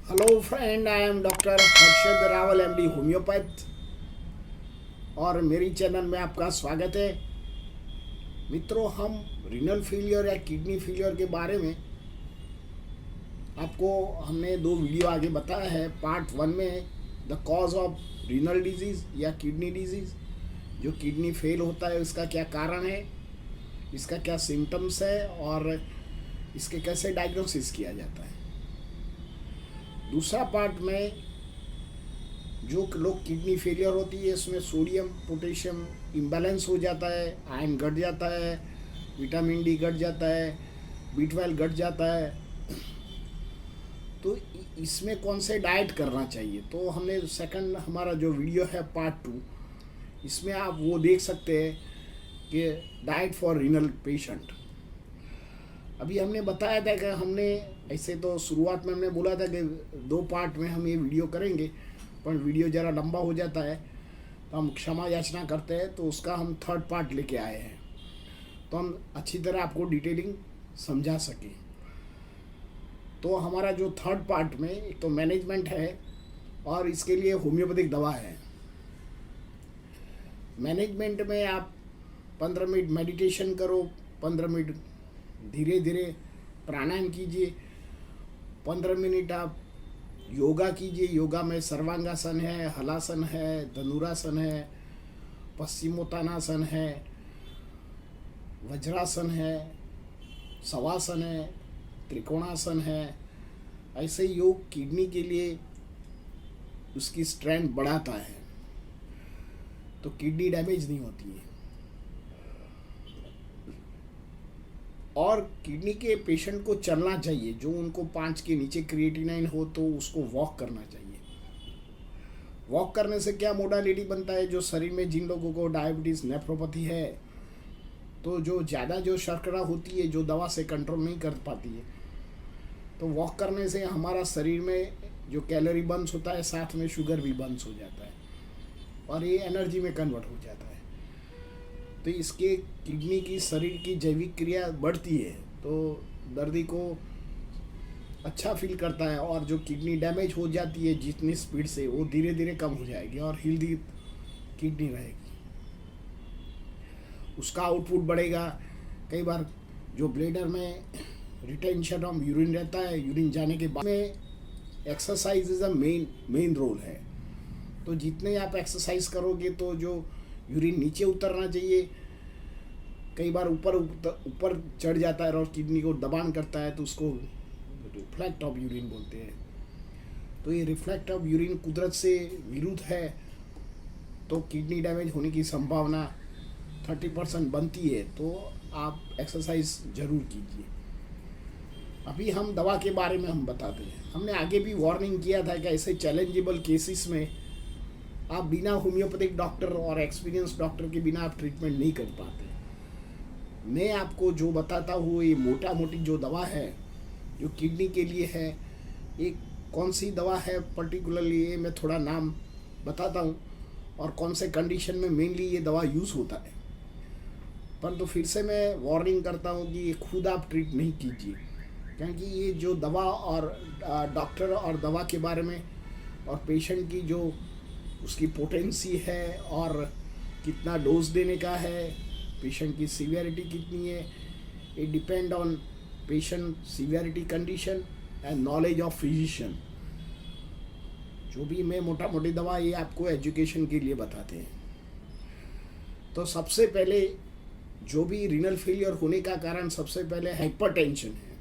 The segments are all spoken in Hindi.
Hello friend, I am doctor Harshad Rawal MD homeopath और मेरी चैनल में आपका स्वागत है। मित्रों, हम रीनल फेलियर या किडनी फेलियर के बारे में आपको हमने 2 वीडियो आगे बताया है। पार्ट 1 में the cause of renal disease या किडनी डिजीज़, जो किडनी फेल होता है उसका क्या कारण है, इसका क्या सिम्टम्स है और इसके कैसे डायग्नोसिस किया जाता है। दूसरा पार्ट में जो लोग किडनी फेलियर होती है इसमें सोडियम पोटेशियम इम्बैलेंस हो जाता है, आयरन घट जाता है, विटामिन डी घट जाता है, B12 घट जाता है। तो इसमें कौन से डाइट करना चाहिए, तो हमने सेकंड हमारा जो वीडियो है पार्ट 2, इसमें आप वो देख सकते हैं कि डाइट फॉर रीनल पेशेंट। अभी हमने बताया था कि हमने ऐसे तो शुरुआत में हमने बोला था कि 2 पार्ट में हम ये वीडियो करेंगे, पर वीडियो ज़रा लंबा हो जाता है तो हम क्षमा याचना करते हैं। तो उसका हम 3rd पार्ट लेके आए हैं तो हम अच्छी तरह आपको डिटेलिंग समझा सकें। तो हमारा जो 3rd पार्ट में एक तो मैनेजमेंट है और इसके लिए होम्योपैथिक दवा है। मैनेजमेंट में आप 15 मिनट मेडिटेशन करो, 15 मिनट धीरे धीरे प्राणायाम कीजिए, 15 मिनट आप योगा कीजिए। योगा में सर्वांगासन है, हलासन है, धनुरासन है, पश्चिमोत्तानासन है, वज्रासन है, शवासन है, त्रिकोणासन है। ऐसे योग किडनी के लिए उसकी स्ट्रेंथ बढ़ाता है तो किडनी डैमेज नहीं होती है। और किडनी के पेशेंट को चलना चाहिए, जो उनको 5 के नीचे क्रिएटिनाइन हो तो उसको वॉक करना चाहिए। वॉक करने से क्या मोडालिटी बनता है, जो शरीर में जिन लोगों को डायबिटीज़ नेफ्रोपैथी है, तो जो ज़्यादा जो शर्करा होती है जो दवा से कंट्रोल नहीं कर पाती है, तो वॉक करने से हमारा शरीर में जो कैलोरी बर्न्स होता है साथ में शुगर भी बर्न्स हो जाता है और ये एनर्जी में कन्वर्ट हो जाता है। तो इसके किडनी की शरीर की जैविक क्रिया बढ़ती है तो दर्दी को अच्छा फील करता है और जो किडनी डैमेज हो जाती है जितनी स्पीड से वो धीरे धीरे कम हो जाएगी और हेल्दी किडनी रहेगी, उसका आउटपुट बढ़ेगा। कई बार जो ब्लैडर में रिटेंशन ऑफ यूरिन रहता है, यूरिन जाने के बाद में exercise is a main role है। तो जितने आप एक्सरसाइज करोगे तो जो यूरिन नीचे उतरना चाहिए, कई बार ऊपर चढ़ जाता है और किडनी को दबान करता है तो उसको रिफ्लेक्ट ऑफ यूरिन बोलते हैं। तो ये रिफ्लेक्ट ऑफ यूरिन कुदरत से विरुद्ध है तो किडनी डैमेज होने की संभावना 30% बनती है। तो आप एक्सरसाइज ज़रूर कीजिए। अभी हम दवा के बारे में हम बताते हैं। हमने आगे भी वार्निंग किया था कि ऐसे चैलेंजेबल केसेस में आप बिना होम्योपैथिक डॉक्टर और एक्सपीरियंस डॉक्टर के बिना आप ट्रीटमेंट नहीं कर पाते। मैं आपको जो बताता हूँ ये मोटा मोटी जो दवा है जो किडनी के लिए है, एक कौन सी दवा है पर्टिकुलरली ये मैं थोड़ा नाम बताता हूँ और कौन से कंडीशन में मेनली ये दवा यूज़ होता है। पर तो फिर से मैं वार्निंग करता हूँ कि ये खुद आप ट्रीट नहीं कीजिए, क्योंकि ये जो दवा और डॉक्टर और दवा के बारे में और पेशेंट की जो उसकी पोटेंसी है और कितना डोज देने का है, पेशेंट की सीवियरिटी कितनी है, ये depend on patient severity condition and knowledge of physician. जो भी मैं मोटा मोटी दवा ये आपको एजुकेशन के लिए बताते हैं। तो सबसे पहले जो भी रीनल फेलियर होने का कारण सबसे पहले हाइपरटेंशन है,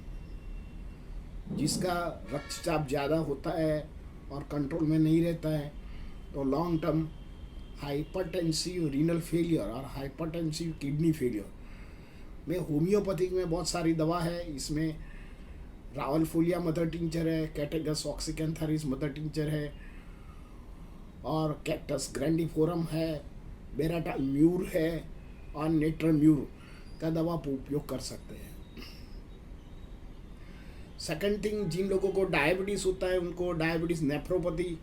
जिसका रक्तचाप ज़्यादा होता है और कंट्रोल में नहीं रहता है तो long term hypertensive renal failure और हाइपरटेंसिव किडनी फेलियर में होम्योपैथिक में बहुत सारी दवा है। इसमें रावलफोलिया मदर टिंचर है, कैटेगस ऑक्सीकैंथेरिस मदर टिंचर है और कैक्टस ग्रैंडिफोरम है, बेराटा म्यूर है और नेट्रल म्यूर का दवा उपयोग कर सकते हैं। सेकंड थिंग, जिन लोगों को डायबिटीज़ होता है उनको डायबिटीज़ नेफ्रोपैथी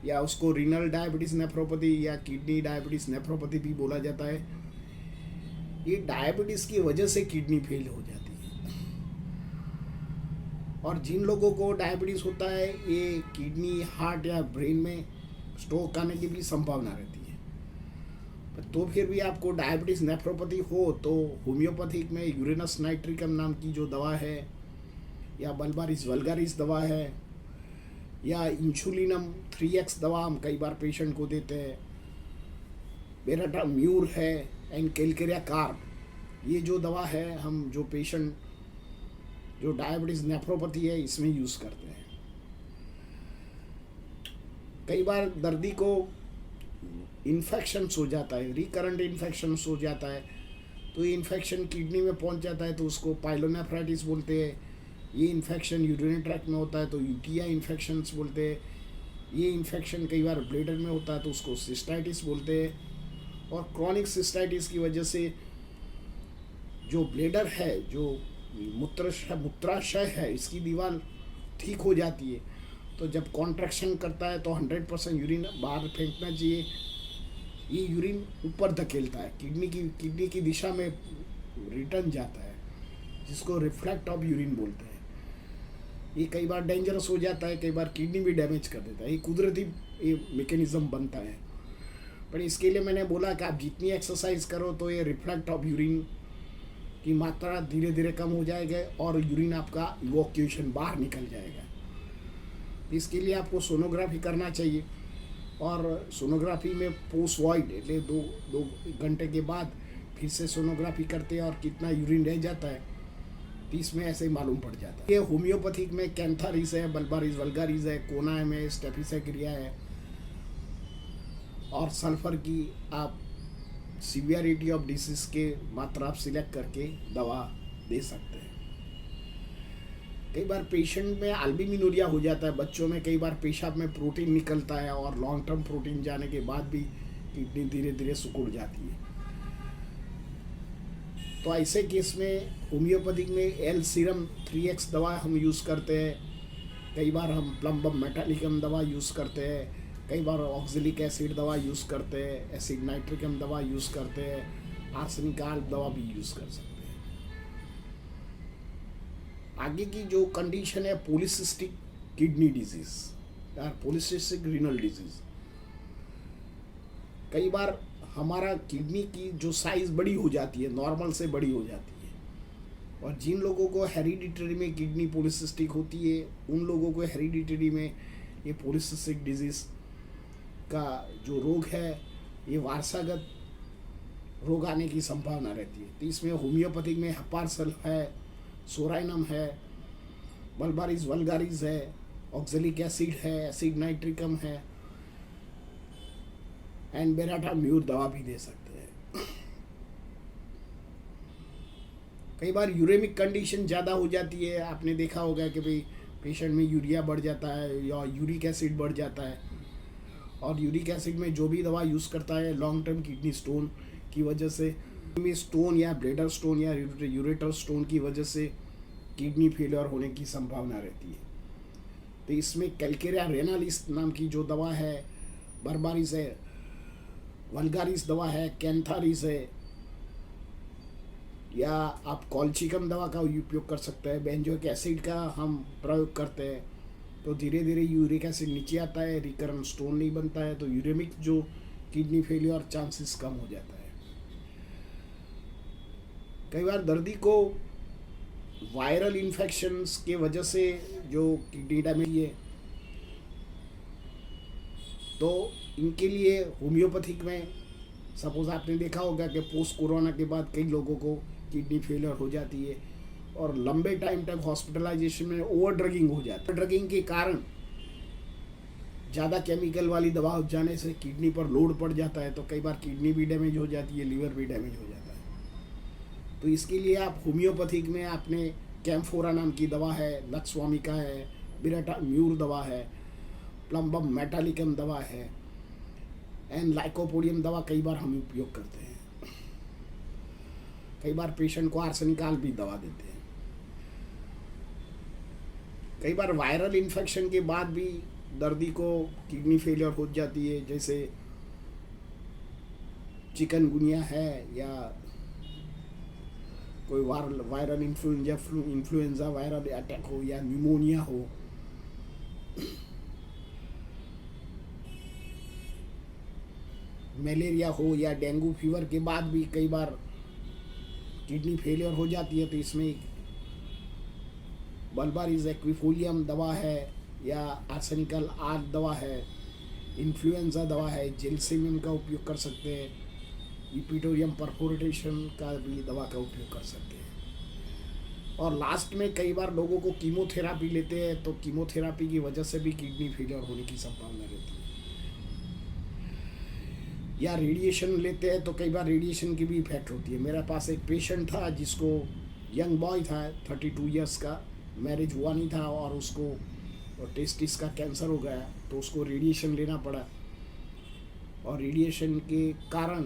या उसको रीनल डायबिटीज़ नेफ्रोपैथी या किडनी डायबिटीज़ नेफ्रोपैथी भी बोला जाता है। ये डायबिटीज़ की वजह से किडनी फेल हो जाती है। और जिन लोगों को डायबिटीज़ होता है ये किडनी, हार्ट या ब्रेन में स्ट्रोक आने की भी संभावना रहती है। तो फिर भी आपको डायबिटीज़ नेफ्रोपैथी हो तो होम्योपैथिक में यूरेनस नाइट्रिकम नाम की जो दवा है, या बल्बारिस वल्गारिस दवा है, या इंसुलिनम 3x दवा हम कई बार पेशेंट को देते हैं, बेराटाम्यूर है, एंड कैलकेरिया कार्ब, ये जो दवा है हम जो पेशेंट जो डायबिटीज़ नेफ्रोपैथी है इसमें यूज़ करते हैं। कई बार दर्दी को इन्फेक्शंस हो जाता है, रिकरेंट इन्फेक्शंस हो जाता है, तो ये इन्फेक्शन किडनी में पहुंच जाता है तो उसको पाइलोनेफ्राइटिस बोलते हैं। ये इन्फेक्शन यूरिनरी ट्रैक्ट में होता है तो यूटीआई इन्फेक्शंस बोलते हैं। ये इन्फेक्शन कई बार ब्लैडर में होता है तो उसको सिस्टाइटिस बोलते हैं। और क्रॉनिक सिस्टाइटिस की वजह से जो ब्लैडर है, जो मूत्राशय है, इसकी दीवार ठीक हो जाती है, तो जब कॉन्ट्रैक्शन करता है तो 100% यूरिन बाहर फेंकना चाहिए। ये यूरिन ऊपर धकेलता है, किडनी की दिशा में रिटर्न जाता है, जिसको रिफ्लेक्ट ऑफ यूरिन बोलते हैं। ये कई बार डेंजरस हो जाता है, कई बार किडनी भी डैमेज कर देता है। ये कुदरती ये मैकेनिज्म बनता है। पर इसके लिए मैंने बोला कि आप जितनी एक्सरसाइज करो तो ये रिफ्लेक्ट ऑफ यूरिन की मात्रा धीरे धीरे कम हो जाएगा और यूरिन आपका इवोक्यूशन बाहर निकल जाएगा। इसके लिए आपको सोनोग्राफी करना चाहिए, और सोनोग्राफी में पोस्ट वॉइड એટલે दो घंटे के बाद फिर से सोनोग्राफी करते हैं और कितना यूरिन रह जाता है तो इसमें ऐसे ही मालूम पड़ जाता है। ये होम्योपैथिक में कैंथारिस है, बल्बारिस वल्गारिस है, कोनाएम है, स्टेफिसाग्रिया है, और सल्फर की आप सीवियरिटी ऑफ डिसीज के मात्रा आप सिलेक्ट करके दवा दे सकते हैं। कई बार पेशेंट में अल्बुमिनुरिया हो जाता है, बच्चों में कई बार पेशाब में प्रोटीन निकलता है और लॉन्ग टर्म प्रोटीन जाने के बाद भी किडनी धीरे धीरे सिकुड़ जाती है। तो ऐसे केस में होम्योपैथिक में एल सीरम 3x दवा हम यूज़ करते हैं। कई बार हम प्लम्बम मेटालिकम दवा यूज़ करते हैं, कई बार ऑक्जेलिक एसिड दवा यूज़ करते हैं, एसिड नाइट्रिकम दवा यूज़ करते हैं, आर्सेनिक दवा भी यूज़ कर सकते हैं। आगे की जो कंडीशन है पॉलीसिस्टिक किडनी डिजीज या पॉलीसिस्टिक रीनल डिजीज, कई बार हमारा किडनी की जो साइज बड़ी हो जाती है, नॉर्मल से बड़ी हो जाती है, और जिन लोगों को हेरिडिटरी में किडनी पॉलीसिस्टिक होती है उन लोगों को हेरिडिटरी में ये पॉलीसिस्टिक डिजीज का जो रोग है ये वारसागत रोग आने की संभावना रहती है। तो इसमें होम्योपैथिक में हपारसल है, सोराइनम है, बल्बारिस वल्गारिस है, ऑक्जेलिक एसिड है, एसिड नाइट्रिकम है, एंड बेराटाम्यूर दवा भी दे सकते हैं। कई बार यूरेमिक कंडीशन ज़्यादा हो जाती है, आपने देखा होगा कि भाई पेशेंट में यूरिया बढ़ जाता है या यूरिक एसिड बढ़ जाता है, और यूरिक एसिड में जो भी दवा यूज़ करता है लॉन्ग टर्म किडनी स्टोन की वजह से, में स्टोन या ब्लैडर स्टोन या यूरेटर स्टोन की वजह से किडनी फेलियर होने की संभावना रहती है। तो इसमें कैलकेरिया रेनालिस नाम की जो दवा है, बर्बारिस है, वल्गारिस दवा है, कैंथारिस है, या आप कॉल्चिकम दवा का उपयोग कर सकते हैं। बेंजोइक एसिड का हम प्रयोग करते हैं तो धीरे धीरे यूरिक एसिड नीचे आता है, रिकरेंट स्टोन नहीं बनता है, तो यूरेमिक जो किडनी फेलियर चांसेस कम हो जाता है। कई बार दर्दी को वायरल इन्फेक्शंस के वजह से जो किडनी डैमेज है तो इनके लिए होम्योपैथिक में सपोज आपने देखा होगा कि पोस्ट कोरोना के बाद कई लोगों को किडनी फेलियर हो जाती है और लंबे टाइम तक हॉस्पिटलाइजेशन में ओवर ड्रगिंग हो जाती है। ड्रगिंग के कारण ज़्यादा केमिकल वाली दवा हो जाने से किडनी पर लोड पड़ जाता है, तो कई बार किडनी भी डैमेज हो जाती है, लीवर भी डैमेज हो जाता है। तो इसके लिए आप होम्योपैथिक में आपने कैम्फोरा नाम की दवा है, लक्सवामिका है, बेराटाम्यूर दवा है, प्लम्बम मेटालिकम दवा है, एंड लाइकोपोडियम दवा कई बार हम उपयोग करते हैं। कई बार पेशेंट को आर्सेनिकाल भी दवा देते हैं। कई बार वायरल इन्फेक्शन के बाद भी दर्दी को किडनी फेलियर हो जाती है, जैसे चिकनगुनिया है या कोई वायरल इन्फ्लुएंजा वायरल अटैक हो या न्यूमोनिया हो, मलेरिया हो या डेंगू फीवर के बाद भी कई बार किडनी फेलियर हो जाती है। तो इसमें बल्बारिस एक्विफोलियम दवा है या आर्सेनिकल आर्क दवा है, इन्फ्लुएंजा दवा है, जेल्सिमियम का उपयोग कर सकते हैं, इपिटोरियम परफोरेटेशन का भी दवा का उपयोग कर सकते हैं। और लास्ट में कई बार लोगों को कीमोथेरापी लेते हैं, तो कीमोथेरापी की वजह से भी किडनी फेलियर होने की संभावना रहती है। या रेडिएशन लेते हैं तो कई बार रेडिएशन की भी इफेक्ट होती है। मेरे पास एक पेशेंट था जिसको यंग बॉय था 32 इयर्स का, मैरिज हुआ नहीं था और उसको टेस्टिस का कैंसर हो गया, तो उसको रेडिएशन लेना पड़ा और रेडिएशन के कारण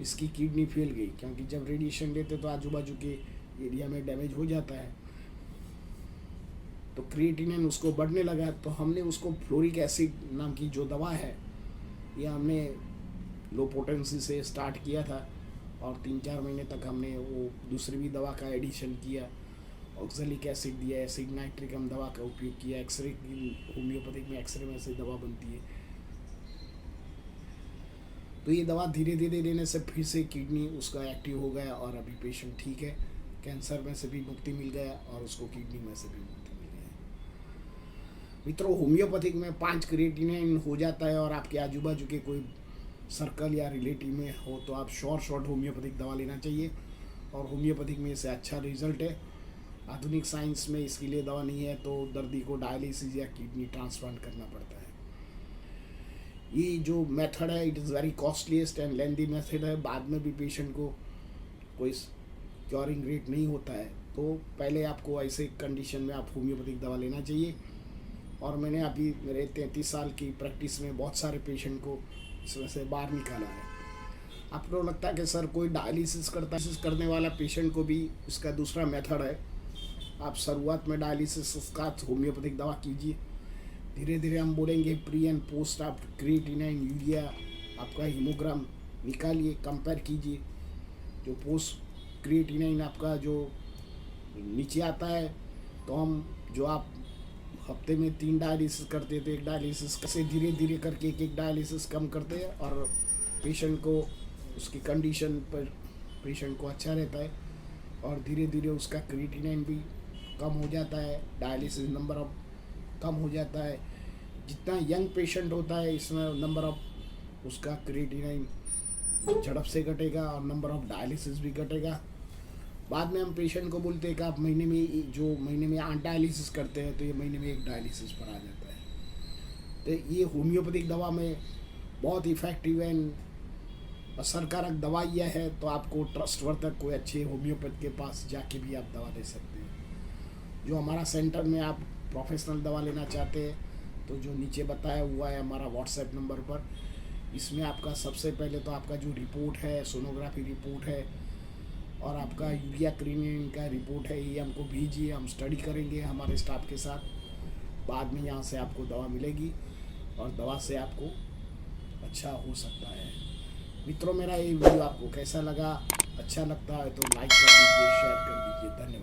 इसकी किडनी फेल गई, क्योंकि जब रेडिएशन लेते तो आजू बाजू के एरिया में डैमेज हो जाता है। तो क्रिएटिनिन उसको बढ़ने लगा, तो हमने उसको फ्लोरिक एसिड नाम की जो दवा है ये हमने लो पोटेंसी से स्टार्ट किया था और 3-4 महीने तक हमने वो दूसरी भी दवा का एडिशन किया, ऑक्जेलिक एसिड दिया, एसिड नाइट्रिकम दवा का उपयोग किया, एक्सरे की होम्योपैथिक में एक्सरे में से दवा बनती है। तो ये दवा धीरे धीरे लेने से फिर से किडनी उसका एक्टिव हो गया और अभी पेशेंट ठीक है, कैंसर में से भी मुक्ति मिल गया और उसको किडनी में से भी मुक्ति मिल गया। मित्रों, होम्योपैथिक में 5 क्रिएटिनिन हो जाता है और आपके आजू बाजू के कोई सर्कल या रिलेटिव में हो तो आप शॉर्ट होम्योपैथिक दवा लेना चाहिए और होम्योपैथिक में इससे अच्छा रिजल्ट है। आधुनिक साइंस में इसके लिए दवा नहीं है तो दर्दी को डायलिसिस या किडनी ट्रांसप्लांट करना पड़ता है। ये जो मेथड है it is very costliest and lengthy method है। बाद में भी पेशेंट को कोई क्योरिंग रेट नहीं होता है, तो पहले आपको ऐसे कंडीशन में आप होम्योपैथिक दवा लेना चाहिए। और मैंने अभी मेरे 33 साल की प्रैक्टिस में बहुत सारे पेशेंट को इसमें से बाहर निकाला है। आपको लगता है कि सर कोई डायलिसिस करने वाला पेशेंट को भी इसका दूसरा मेथड है। आप शुरुआत में डायलिसिस का होम्योपैथिक दवा कीजिए, धीरे धीरे हम बोलेंगे प्री एंड पोस्ट आप क्रिएटिनिन, यूरिया, आपका हीमोग्राम निकालिए, कंपेयर कीजिए। जो पोस्ट क्रिएटिनिन आपका जो नीचे आता है तो हम जो आप हफ्ते में 3 डायलिसिस करते थे, 1 डायलिसिस कैसे धीरे धीरे करके एक डायलिसिस कम करते हैं और पेशेंट को उसकी कंडीशन पर पेशेंट को अच्छा रहता है और धीरे धीरे उसका क्रिएटिनिन भी कम हो जाता है, डायलिसिस नंबर ऑफ कम हो जाता है। जितना यंग पेशेंट होता है इसमें नंबर ऑफ उसका क्रिएटिनिन झड़प से घटेगा और नंबर ऑफ डायलिसिस भी घटेगा। बाद में हम पेशेंट को बोलते हैं कि आप महीने में 8 डायलिसिस करते हैं तो ये महीने में 1 डायलिसिस पर आ जाता है। तो ये होम्योपैथिक दवा में बहुत इफ़ेक्टिव एंड असरकारक दवाइयाँ है, तो आपको ट्रस्टवर्धक कोई अच्छे होम्योपैथ के पास जाके भी आप दवा ले सकते हैं। जो हमारा सेंटर में आप प्रोफेशनल दवा लेना चाहते हैं तो जो नीचे बताया हुआ है हमारा व्हाट्सएप नंबर पर, इसमें आपका सबसे पहले तो आपका जो रिपोर्ट है, सोनोग्राफी रिपोर्ट है और आपका यूरिया क्रीनिन का रिपोर्ट है, ये हमको भेजिए, हम स्टडी करेंगे हमारे स्टाफ के साथ। बाद में यहाँ से आपको दवा मिलेगी और दवा से आपको अच्छा हो सकता है। मित्रों, मेरा ये वीडियो आपको कैसा लगा? अच्छा लगता है तो लाइक कर दीजिए, शेयर कर दीजिए। धन्यवाद।